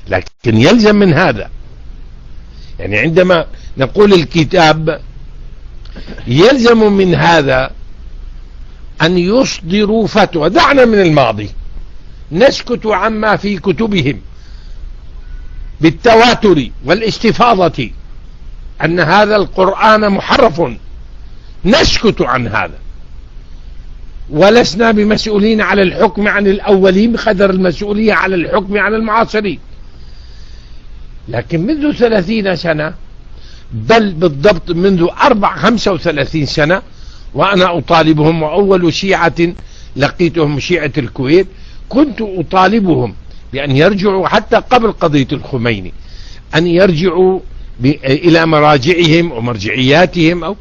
لكن يلزم من هذا، يعني عندما نقول الكتاب يلزم من هذا أن يصدروا فتوى. دعنا من الماضي، نسكت عما في كتبهم بالتواتر والاستفاضة أن هذا القرآن محرف، نسكت عن هذا، ولسنا بمسؤولين على الحكم عن الأولين بقدر المسؤولية على الحكم عن المعاصرين. لكن منذ 30 سنة، بل بالضبط منذ 35 سنة، وأنا أطالبهم، وأول شيعة لقيتهم شيعة الكويت، كنت أطالبهم بأن يرجعوا حتى قبل قضية الخميني، أن يرجعوا إلى مراجعهم ومرجعياتهم،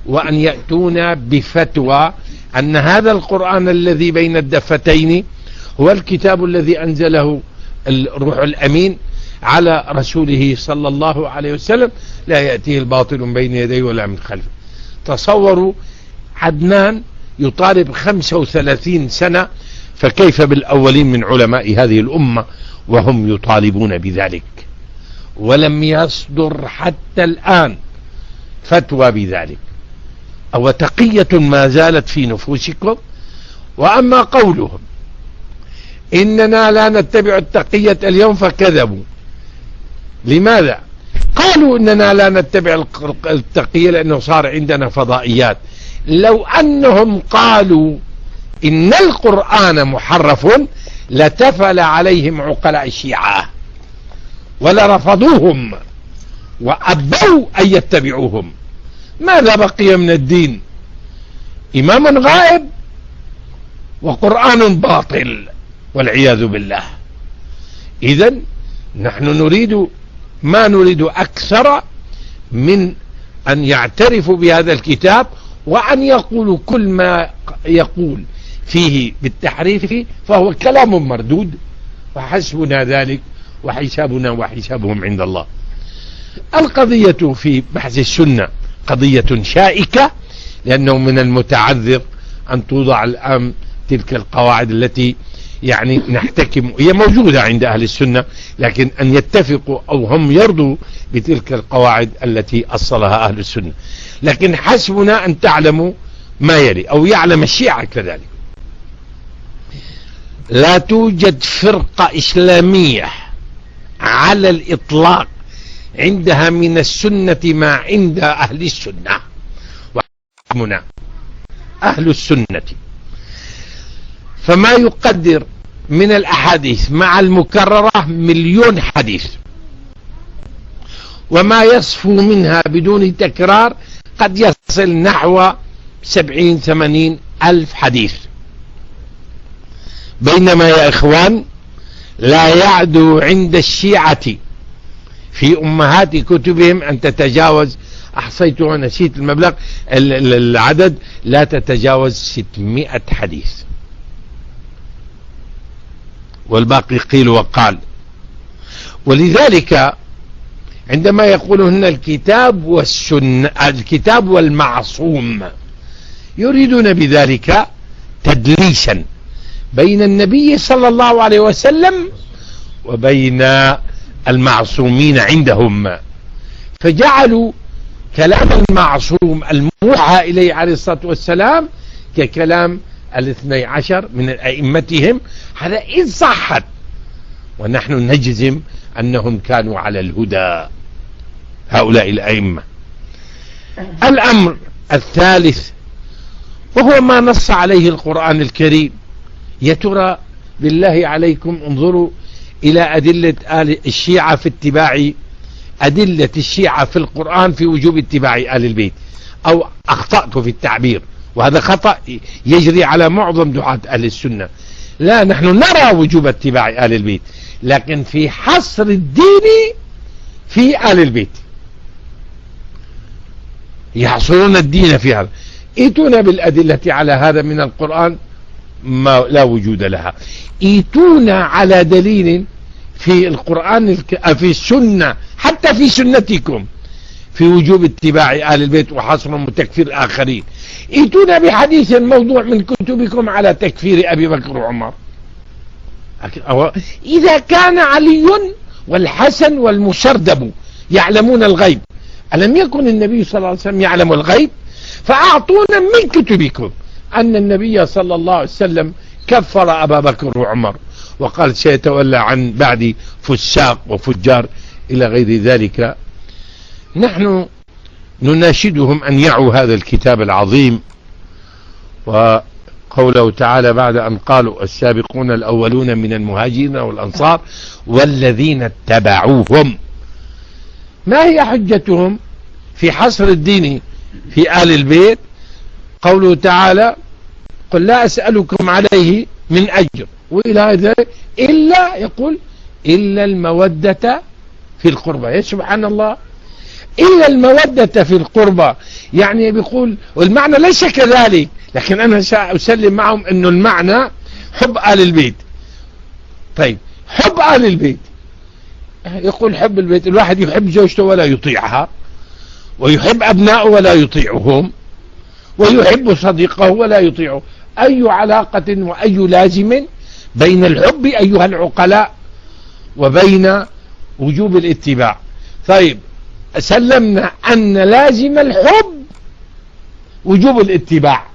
وأن يأتون بفتوى أن هذا القرآن الذي بين الدفتين هو الكتاب الذي أنزله الروح الأمين على رسوله صلى الله عليه وسلم، لا يأتيه الباطل من بين يديه ولا من خلفه. تصوروا عدنان يطالب 35 سنة، فكيف بالأولين من علماء هذه الأمة وهم يطالبون بذلك، ولم يصدر حتى الآن فتوى بذلك، أو تقية ما زالت في نفوسكم. وأما قولهم إننا لا نتبع التقية اليوم فكذبوا. لماذا؟ قالوا إننا لا نتبع التقية لأنه صار عندنا فضائيات. لو أنهم قالوا إن القرآن محرف لتفل عليهم عقلاء الشيعة ولرفضوهم وأبوا أن يتبعوهم. ماذا بقي من الدين؟ إمام غائب وقرآن باطل والعياذ بالله. إذن نحن نريد ما نريد أكثر من أن يعترفوا بهذا الكتاب، وأن يقولوا كل ما يقول فيه بالتحريف فهو كلام مردود، وحسبنا ذلك وحسابنا وحسابهم عند الله. القضية في بحث السنة قضية شائكة، لأنه من المتعذر أن توضع الآن تلك القواعد التي يعني نحتكم، هي موجودة عند أهل السنة، لكن أن يتفقوا أو هم يرضوا بتلك القواعد التي أصلها أهل السنة. لكن حسبنا أن تعلموا ما يلي، أو يعلم الشيعة كذلك. لا توجد فرقة إسلامية على الإطلاق عندها من السنة ما عند أهل السنة، وحكمنا أهل السنة فما يقدر من الأحاديث مع المكررة 1,000,000 حديث، وما يصفو منها بدون تكرار قد يصل نحو 70-80 ألف حديث. بينما يا إخوان لا يعدو عند الشيعة في أمهات كتبهم أن تتجاوز، أحصيت ونسيت المبلغ العدد، لا تتجاوز 600 حديث، والباقي قيل وقال. ولذلك عندما يقولون الكتاب والسنة، الكتاب والمعصوم، يريدون بذلك تدليسا بين النبي صلى الله عليه وسلم وبين المعصومين عندهم، فجعلوا كلام المعصوم الموحى إليه عليه الصلاة والسلام ككلام 12 من أئمتهم، هذا إن صحت، ونحن نجزم أنهم كانوا على الهدى هؤلاء الأئمة. الأمر الثالث وهو ما نص عليه القرآن الكريم. يا ترى بالله عليكم انظروا إلى أدلة الشيعة في اتباع، أدلة الشيعة في القرآن في وجوب اتباع آل البيت، أو أخطأت في التعبير، وهذا خطأ يجري على معظم دعاة أهل السنة. لا، نحن نرى وجوب اتباع آل البيت، لكن في حصر الدين في آل البيت، يحصرون الدين في هذا. ائتونا بالأدلة على هذا من القرآن، ما لا وجود لها. ائتونا على دليل في القرآن في السنة، حتى في سنتكم، في وجوب اتباع آل البيت وحصرهم وتكفير الآخرين. ائتونا بحديث موضوع من كتبكم على تكفير أبي بكر وعمر. إذا كان علي والحسن والمشردب يعلمون الغيب. ألم يكن النبي صلى الله عليه وسلم يعلم الغيب؟ فأعطونا من كتبكم أن النبي صلى الله عليه وسلم كفر أبا بكر وعمر وقال سيتولى عن بعد فساق وفجار إلى غير ذلك. نحن نناشدهم أن يعوا هذا الكتاب العظيم. وقوله تعالى بعد أن قالوا السابقون الأولون من المهاجرين والأنصار والذين اتبعوهم، ما هي حجتهم في حصر الدين في آل البيت؟ قوله تعالى قل لا أسألكم عليه من أجر وإلى ذلك إلا يقول إلا المودة في القربى. يا سبحان الله، إلا المودة في القربى، يعني بيقول والمعنى ليس كذلك، لكن أنا سأسلم معهم أنه المعنى حب آل البيت. طيب حب آل البيت، يقول حب البيت، الواحد يحب زوجته ولا يطيعها، ويحب أبنائه ولا يطيعهم، ويحب صديقه ولا يطيعه. أي علاقة وأي لازم بين الحب أيها العقلاء وبين وجوب الاتباع؟ طيب سلمنا أن لازم الحب وجوب الاتباع،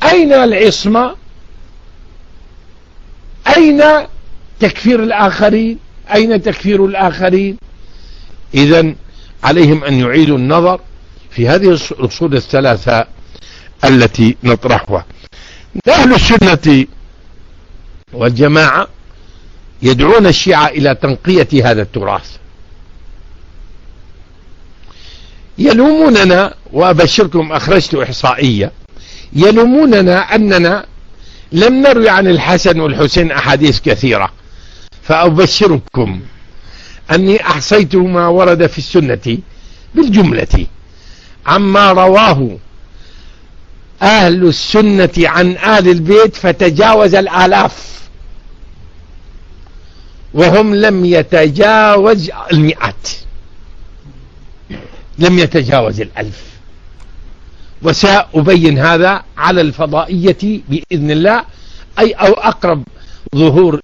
أين العصمة؟ أين تكفير الآخرين؟ أين تكفير الآخرين؟ إذن عليهم أن يعيدوا النظر في هذه الأصول الثلاثة التي نطرحها. أهل السنة والجماعة يدعون الشيعة إلى تنقية هذا التراث، يلوموننا، وأبشركم أخرجت إحصائية يلوموننا أننا لم نروي عن الحسن والحسين أحاديث كثيرة، فأبشركم أني أحصيت ما ورد في السنة بالجملة عما رواه أهل السنة عن آل البيت فتجاوز الآلاف، وهم لم يتجاوز المئات، لم يتجاوز الألف. وسأبين هذا على الفضائية بإذن الله، أي أو أقرب ظهور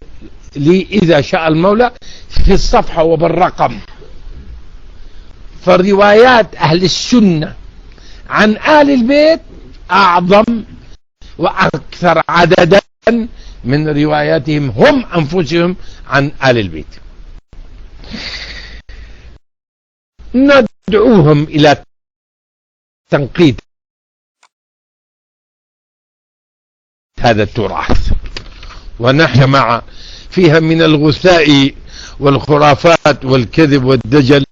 لي إذا شاء المولى في الصفحة وبالرقم. فروايات أهل السنة عن آل البيت أعظم وأكثر عددا من رواياتهم هم أنفسهم عن آل البيت. ندعوهم إلى تنقية هذا التراث، ونحن مع فيها من الغثاء والخرافات والكذب والدجل،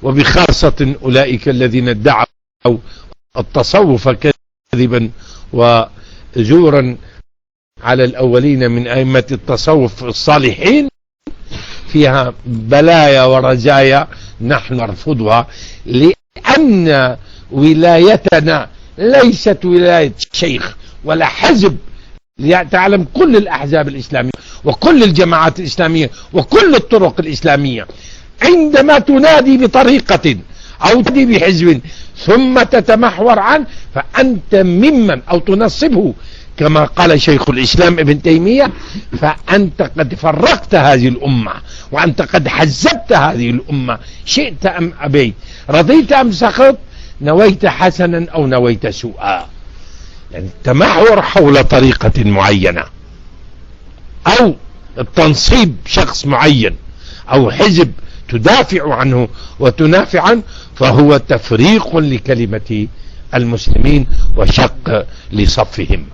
وبخاصة أولئك الذين ادعوا التصوف كذبا وزورا على الأولين من أئمة التصوف الصالحين. فيها بلايا ورزايا نحن نرفضها، لأن ولايتنا ليست ولاية شيخ ولا حزب. تعلم كل الأحزاب الإسلامية وكل الجماعات الإسلامية وكل الطرق الإسلامية عندما تنادي بطريقة أو تنادي بحزب ثم تتمحور عنه فأنت ممن أو تنصبه كما قال شيخ الإسلام ابن تيمية، فأنت قد فرقت هذه الأمة، وأنت قد حزبت هذه الأمة، شئت أم أبيت، رضيت أم سخط، نويت حسنا أو نويت سوءا. يعني التمحور حول طريقة معينة أو التنصيب شخص معين أو حزب تدافع عنه وتنافع عنه، فهو تفريق لكلمة المسلمين وشق لصفهم.